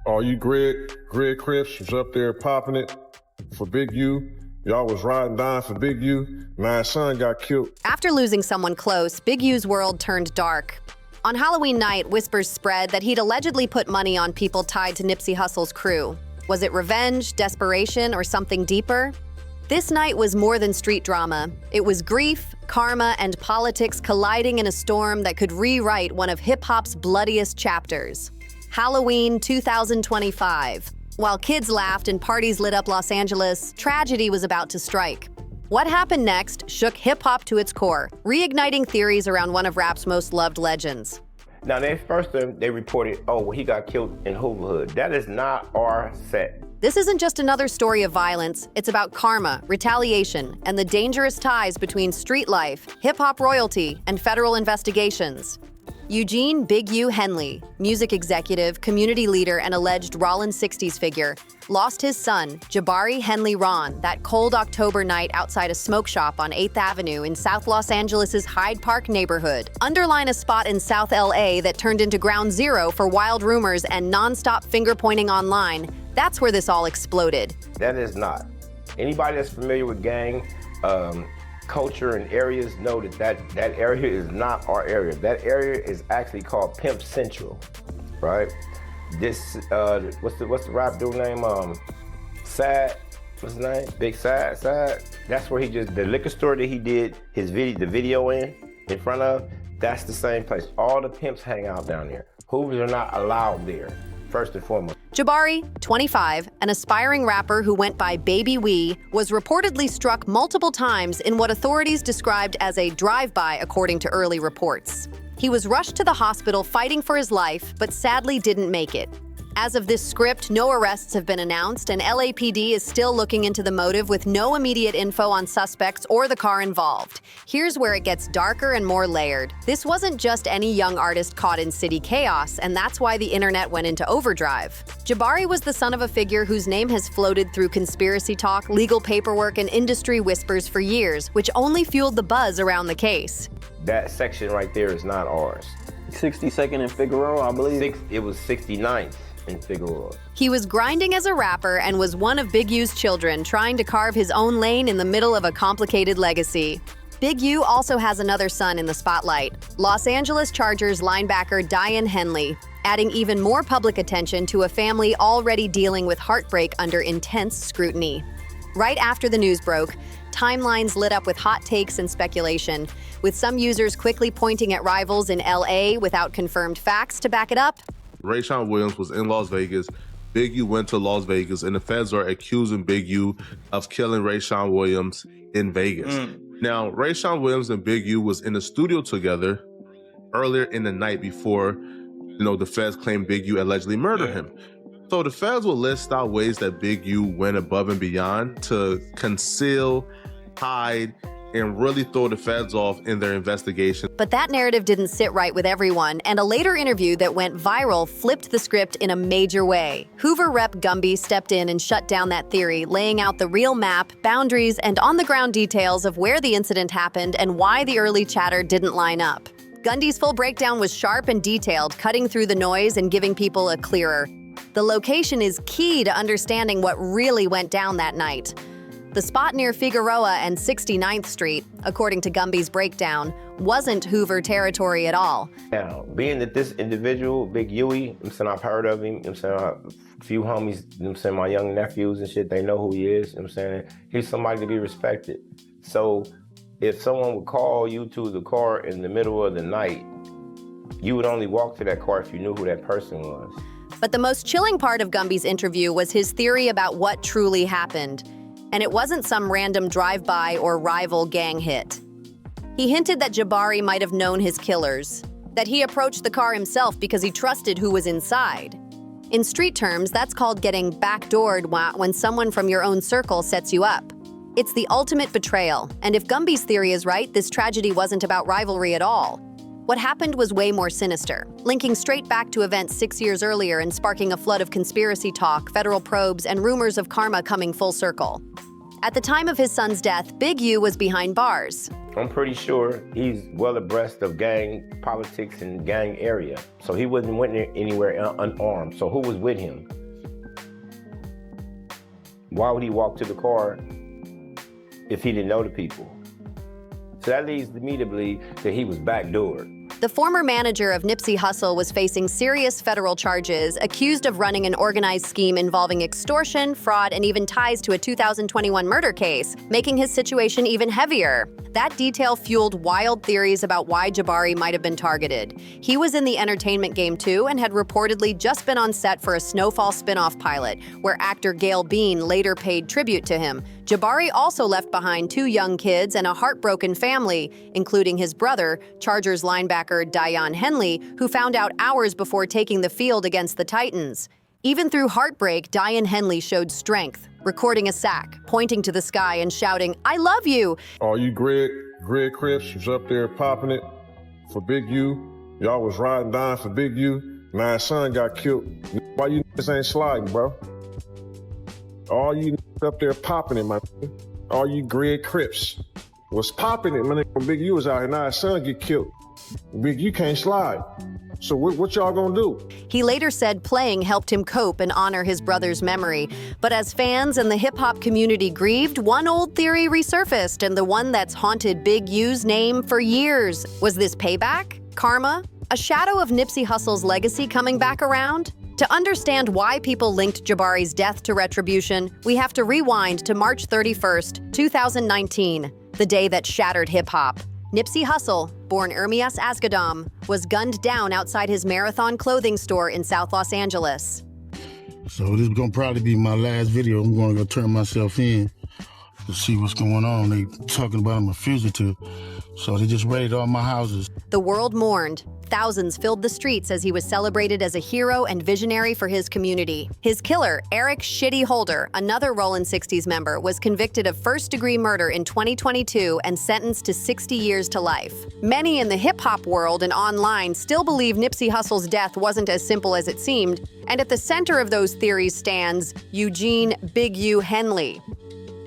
All you Greg Crips was up there popping it for Big U. Y'all was riding down for Big U. My son got killed. After losing someone close, Big U's world turned dark. On Halloween night, whispers spread that he'd allegedly put money on people tied to Nipsey Hussle's crew. Was it revenge, desperation, or something deeper? This night was more than street drama. It was grief, karma, and politics colliding in a storm that could rewrite one of hip-hop's bloodiest chapters. Halloween 2025. While kids laughed and parties lit up Los Angeles, tragedy was about to strike. What happened next shook hip-hop to its core, reigniting theories around one of rap's most loved legends. Now, they reported, oh, well, he got killed in Hooverhood. That is not our set. This isn't just another story of violence. It's about karma, retaliation, and the dangerous ties between street life, hip-hop royalty, and federal investigations. Eugene Big U Henley, music executive, community leader, and alleged Rollins 60s figure, lost his son, Jabari Henley Ron, that cold October night outside a smoke shop on 8th Avenue in South Los Angeles' Hyde Park neighborhood. Underline a spot in South LA that turned into ground zero for wild rumors and non-stop finger-pointing online. That's where this all exploded. That is not. Anybody that's familiar with gang culture and areas know that area is not our area. That area is actually called Pimp Central, right? This, what's the rap dude name? Sad, what's his name? Big Sad. That's where the liquor store that he did the video in front of, that's the same place. All the pimps hang out down there. Hoovers are not allowed there, first and foremost. Jabari, 25, an aspiring rapper who went by Baby Wee, was reportedly struck multiple times in what authorities described as a drive-by, according to early reports. He was rushed to the hospital fighting for his life, but sadly didn't make it. As of this script, no arrests have been announced, and LAPD is still looking into the motive with no immediate info on suspects or the car involved. Here's where it gets darker and more layered. This wasn't just any young artist caught in city chaos, and that's why the internet went into overdrive. Jabari was the son of a figure whose name has floated through conspiracy talk, legal paperwork, and industry whispers for years, which only fueled the buzz around the case. That section right there is not ours. 62nd and Figueroa, I believe. It was 69th. In Figueroa. He was grinding as a rapper and was one of Big U's children trying to carve his own lane in the middle of a complicated legacy. Big U also has another son in the spotlight, Los Angeles Chargers linebacker Diane Henley, adding even more public attention to a family already dealing with heartbreak under intense scrutiny. Right after the news broke, timelines lit up with hot takes and speculation, with some users quickly pointing at rivals in LA without confirmed facts to back it up. Rayshawn Williams was in Las Vegas. Big U went to Las Vegas, and the feds are accusing Big U of killing Rayshawn Williams in Vegas. Now, Rayshawn Williams and Big U was in the studio together earlier in the night before, the feds claimed Big U allegedly murdered him. So the feds will list out ways that Big U went above and beyond to conceal, hide, and really throw the feds off in their investigation. But that narrative didn't sit right with everyone, and a later interview that went viral flipped the script in a major way. Hoover rep Gumby stepped in and shut down that theory, laying out the real map, boundaries, and on-the-ground details of where the incident happened and why the early chatter didn't line up. Gundy's full breakdown was sharp and detailed, cutting through the noise and giving people a clearer. The location is key to understanding what really went down that night. The spot near Figueroa and 69th Street, according to Gumby's breakdown, wasn't Hoover territory at all. Now, being that this individual, Big Huey, I've heard of him, a few homies, my young nephews and shit, they know who he is, he's somebody to be respected. So if someone would call you to the car in the middle of the night, you would only walk to that car if you knew who that person was. But the most chilling part of Gumby's interview was his theory about what truly happened. And it wasn't some random drive-by or rival gang hit. He hinted that Jabari might have known his killers, that he approached the car himself because he trusted who was inside. In street terms, that's called getting backdoored when someone from your own circle sets you up. It's the ultimate betrayal, and if Gumby's theory is right, this tragedy wasn't about rivalry at all. What happened was way more sinister, linking straight back to events 6 years earlier and sparking a flood of conspiracy talk, federal probes, and rumors of karma coming full circle. At the time of his son's death, Big U was behind bars. I'm pretty sure he's well abreast of gang politics and gang area. So he went anywhere unarmed. So who was with him? Why would he walk to the car if he didn't know the people? So that leads me to believe that he was backdoored. The former manager of Nipsey Hussle was facing serious federal charges, accused of running an organized scheme involving extortion, fraud, and even ties to a 2021 murder case, making his situation even heavier. That detail fueled wild theories about why Jabari might have been targeted. He was in the entertainment game too and had reportedly just been on set for a Snowfall spin-off pilot, where actor Gail Bean later paid tribute to him. Jabari also left behind 2 young kids and a heartbroken family, including his brother, Chargers linebacker Dion Henley, who found out hours before taking the field against the Titans. Even through heartbreak, Dion Henley showed strength, recording a sack, pointing to the sky and shouting, "I love you!" All you Greg Crips was up there popping it for Big U. Y'all was riding down for Big U. My son got killed. Why you niggas ain't sliding, bro? All you niggas up there popping it, my nigga. All you Greg Crips was popping it, my nigga. When Big U was out here, now his son get killed. Big U can't slide. So what y'all gonna do? He later said playing helped him cope and honor his brother's memory. But as fans and the hip-hop community grieved, one old theory resurfaced, and the one that's haunted Big U's name for years. Was this payback? Karma? A shadow of Nipsey Hussle's legacy coming back around? To understand why people linked Jabari's death to retribution, we have to rewind to March 31st, 2019, the day that shattered hip-hop. Nipsey Hussle, born Ermias Asghedom, was gunned down outside his Marathon clothing store in South Los Angeles. So this is gonna probably be my last video. I'm gonna go turn myself in to see what's going on. They talking about I'm a fugitive, so they just raided all my houses. The world mourned. Thousands filled the streets as he was celebrated as a hero and visionary for his community. His killer, Eric "Shitty" Holder, another Rollin' 60s member, was convicted of first-degree murder in 2022 and sentenced to 60 years to life. Many in the hip-hop world and online still believe Nipsey Hussle's death wasn't as simple as it seemed, and at the center of those theories stands Eugene "Big U" Henley.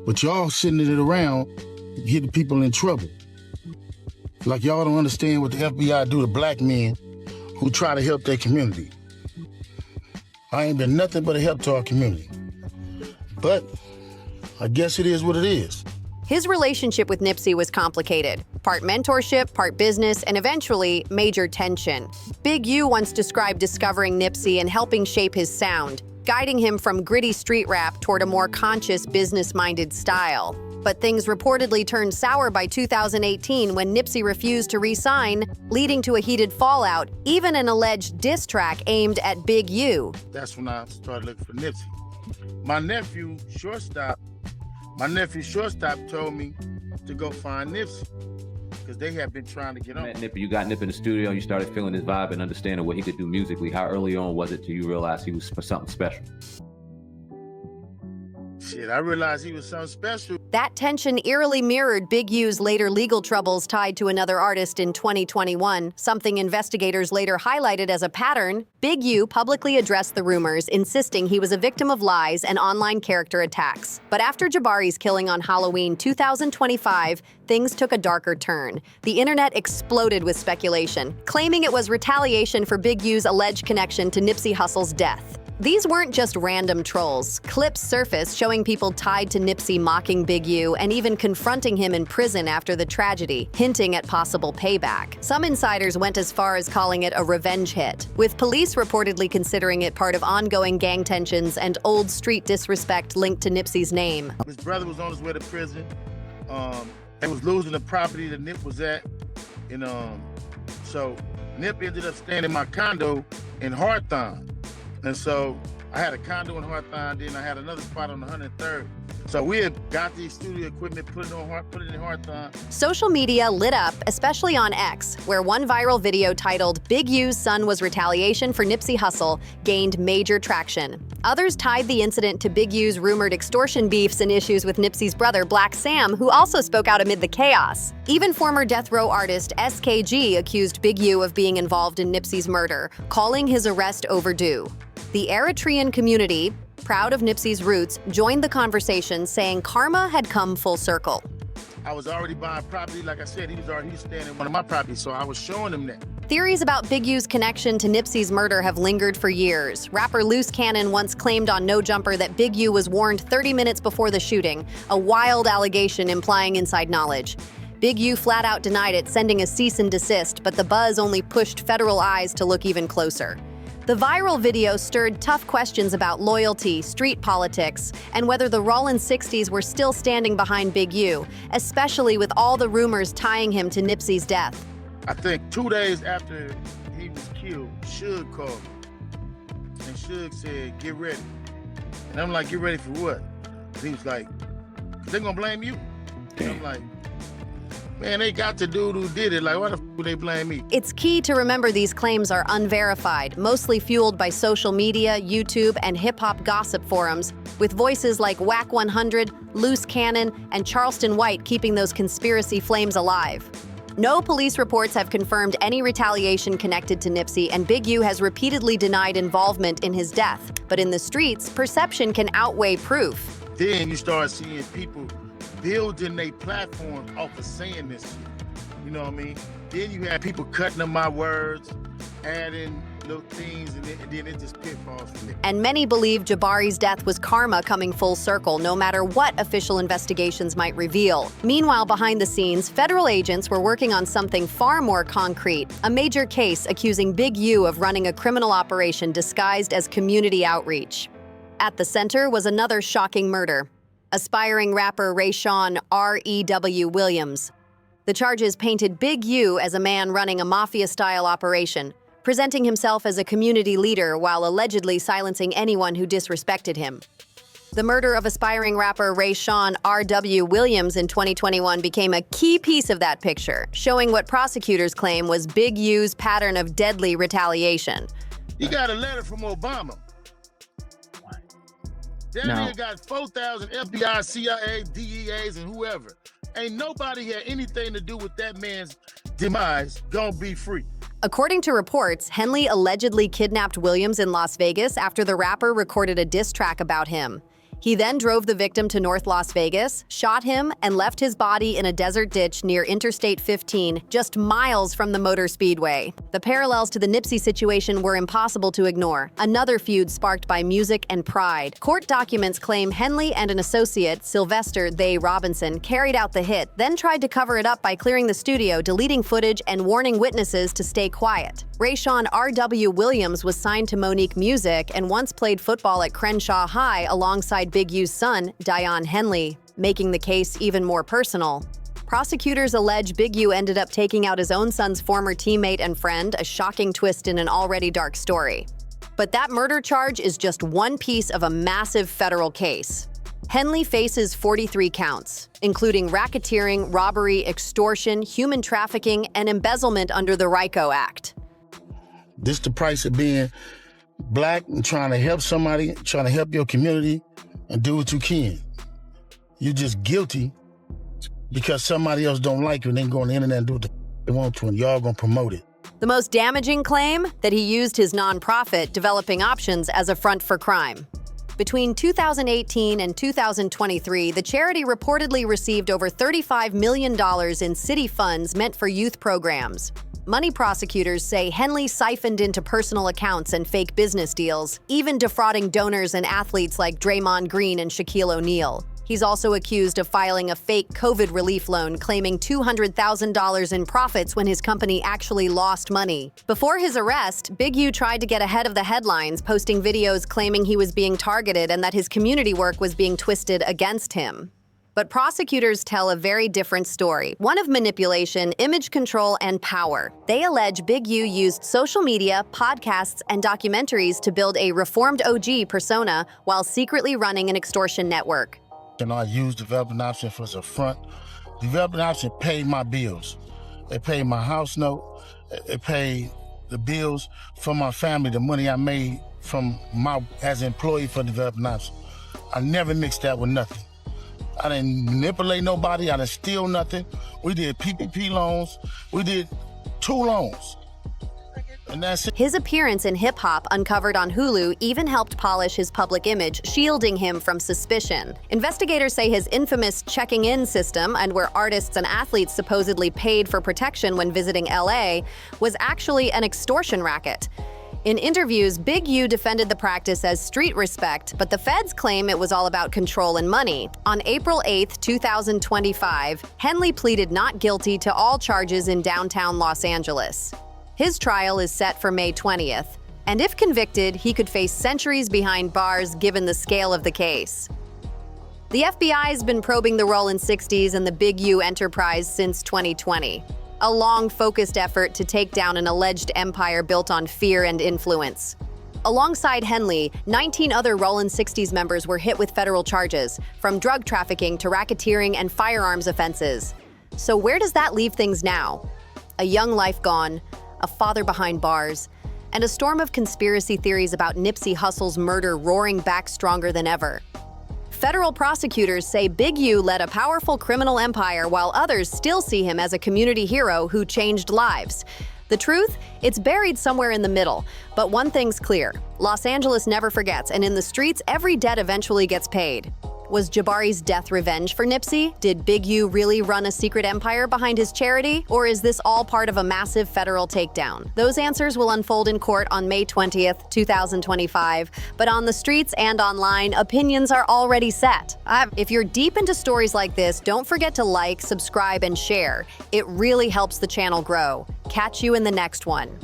But y'all sitting it around getting people in trouble. Like y'all don't understand what the FBI do to black men who try to help their community. I ain't been nothing but a help to our community. But I guess it is what it is. His relationship with Nipsey was complicated. Part mentorship, part business, and eventually, major tension. Big U once described discovering Nipsey and helping shape his sound, guiding him from gritty street rap toward a more conscious, business-minded style. But things reportedly turned sour by 2018 when Nipsey refused to re-sign, leading to a heated fallout, even an alleged diss track aimed at Big U. That's when I started looking for Nipsey. My nephew, shortstop, told me to go find Nipsey because they have been trying to get on. You got Nip in the studio, you started feeling his vibe and understanding what he could do musically. How early on was it till you realized he was something special? Shit, I realized he was something special. That tension eerily mirrored Big U's later legal troubles tied to another artist in 2021, something investigators later highlighted as a pattern. Big U publicly addressed the rumors, insisting he was a victim of lies and online character attacks. But after Jabari's killing on Halloween 2025, things took a darker turn. The internet exploded with speculation, claiming it was retaliation for Big U's alleged connection to Nipsey Hussle's death. These weren't just random trolls. Clips surfaced showing people tied to Nipsey mocking Big U and even confronting him in prison after the tragedy, hinting at possible payback. Some insiders went as far as calling it a revenge hit, with police reportedly considering it part of ongoing gang tensions and old street disrespect linked to Nipsey's name. His brother was on his way to prison. They was losing the property that Nip was at. And so Nip ended up staying in my condo in Hawthorne. And so I had a condo in Hawthorne, then I had another spot on the 103rd. So we had got the studio equipment, put it in Hawthorne. Social media lit up, especially on X, where one viral video titled "Big U's Son Was Retaliation for Nipsey Hussle" gained major traction. Others tied the incident to Big U's rumored extortion beefs and issues with Nipsey's brother Black Sam, who also spoke out amid the chaos. Even former death row artist SKG accused Big U of being involved in Nipsey's murder, calling his arrest overdue. The Eritrean community, proud of Nipsey's roots, joined the conversation, saying karma had come full circle. I was already buying property. Like I said, he was standing in one of my properties, so I was showing him that. Theories about Big U's connection to Nipsey's murder have lingered for years. Rapper Loose Cannon once claimed on No Jumper that Big U was warned 30 minutes before the shooting, a wild allegation implying inside knowledge. Big U flat out denied it, sending a cease and desist, but the buzz only pushed federal eyes to look even closer. The viral video stirred tough questions about loyalty, street politics, and whether the Rollin' 60s were still standing behind Big U, especially with all the rumors tying him to Nipsey's death. I think 2 days after he was killed, Suge called me. And Suge said, get ready. And I'm like, get ready for what? And he was like, they're gonna blame you. And I'm like, man, they got the dude who did it. Like, why the f would they blame me? It's key to remember these claims are unverified, mostly fueled by social media, YouTube, and hip-hop gossip forums, with voices like Whack 100, Loose Cannon, and Charleston White keeping those conspiracy flames alive. No police reports have confirmed any retaliation connected to Nipsey, and Big U has repeatedly denied involvement in his death. But in the streets, perception can outweigh proof. Then you start seeing people building their platform off of saying this shit. You know what I mean? Then you have people cutting up my words, adding little things, and then it just pitfalls from there. And many believe Jabari's death was karma coming full circle, no matter what official investigations might reveal. Meanwhile, behind the scenes, federal agents were working on something far more concrete, a major case accusing Big U of running a criminal operation disguised as community outreach. At the center was another shocking murder. Aspiring rapper Rayshawn R.E.W. Williams. The charges painted Big U as a man running a mafia-style operation, presenting himself as a community leader while allegedly silencing anyone who disrespected him. The murder of aspiring rapper Rayshawn R.W. Williams in 2021 became a key piece of that picture, showing what prosecutors claim was Big U's pattern of deadly retaliation. He got a letter from Obama. That nigga got 4,000 FBI, CIA, DEAs, and whoever. Ain't nobody had anything to do with that man's demise. Gonna be free. According to reports, Henley allegedly kidnapped Williams in Las Vegas after the rapper recorded a diss track about him. He then drove the victim to North Las Vegas, shot him, and left his body in a desert ditch near Interstate 15, just miles from the motor speedway. The parallels to the Nipsey situation were impossible to ignore, another feud sparked by music and pride. Court documents claim Henley and an associate, Sylvester "They" Robinson, carried out the hit, then tried to cover it up by clearing the studio, deleting footage, and warning witnesses to stay quiet. Rayshawn R.W. Williams was signed to Monique Music and once played football at Crenshaw High alongside Big U's son, Dion Henley, making the case even more personal. Prosecutors allege Big U ended up taking out his own son's former teammate and friend, a shocking twist in an already dark story. But that murder charge is just one piece of a massive federal case. Henley faces 43 counts, including racketeering, robbery, extortion, human trafficking, and embezzlement under the RICO Act. This the price of being black and trying to help somebody, trying to help your community and do what you can. You're just guilty because somebody else don't like you and then go on the internet and do what they want to, and y'all gonna promote it. The most damaging claim, that he used his nonprofit, Developing Options, as a front for crime. Between 2018 and 2023, the charity reportedly received over $35 million in city funds meant for youth programs. Money prosecutors say Henley siphoned into personal accounts and fake business deals, even defrauding donors and athletes like Draymond Green and Shaquille O'Neal. He's also accused of filing a fake COVID relief loan, claiming $200,000 in profits when his company actually lost money. Before his arrest, Big U tried to get ahead of the headlines, posting videos claiming he was being targeted and that his community work was being twisted against him. But prosecutors tell a very different story, one of manipulation, image control, and power. They allege Big U used social media, podcasts, and documentaries to build a reformed OG persona while secretly running an extortion network. And I used Developing Option as a front. Developing Option paid my bills. They paid my house note. They paid the bills for my family, the money I made as an employee for Developing Option. I never mixed that with nothing. I didn't manipulate nobody. I didn't steal nothing. We did PPP loans. We did 2 loans. And that's it. His appearance in Hip Hop Uncovered on Hulu even helped polish his public image, shielding him from suspicion. Investigators say his infamous checking-in system, and where artists and athletes supposedly paid for protection when visiting LA, was actually an extortion racket. In interviews, Big U defended the practice as street respect, but the feds claim it was all about control and money. On April 8, 2025, Henley pleaded not guilty to all charges in downtown Los Angeles. His trial is set for May 20th, and if convicted, he could face centuries behind bars given the scale of the case. The FBI has been probing the Rollin' 60s and the Big U enterprise since 2020, a long, focused effort to take down an alleged empire built on fear and influence. Alongside Henley, 19 other Rollin' 60s members were hit with federal charges, from drug trafficking to racketeering and firearms offenses. So where does that leave things now? A young life gone, a father behind bars, and a storm of conspiracy theories about Nipsey Hussle's murder roaring back stronger than ever. Federal prosecutors say Big U led a powerful criminal empire, while others still see him as a community hero who changed lives. The truth? It's buried somewhere in the middle. But one thing's clear: Los Angeles never forgets, and in the streets, every debt eventually gets paid. Was Jabari's death revenge for Nipsey? Did Big U really run a secret empire behind his charity? Or is this all part of a massive federal takedown? Those answers will unfold in court on May 20th, 2025. But on the streets and online, opinions are already set. If you're deep into stories like this, don't forget to like, subscribe, and share. It really helps the channel grow. Catch you in the next one.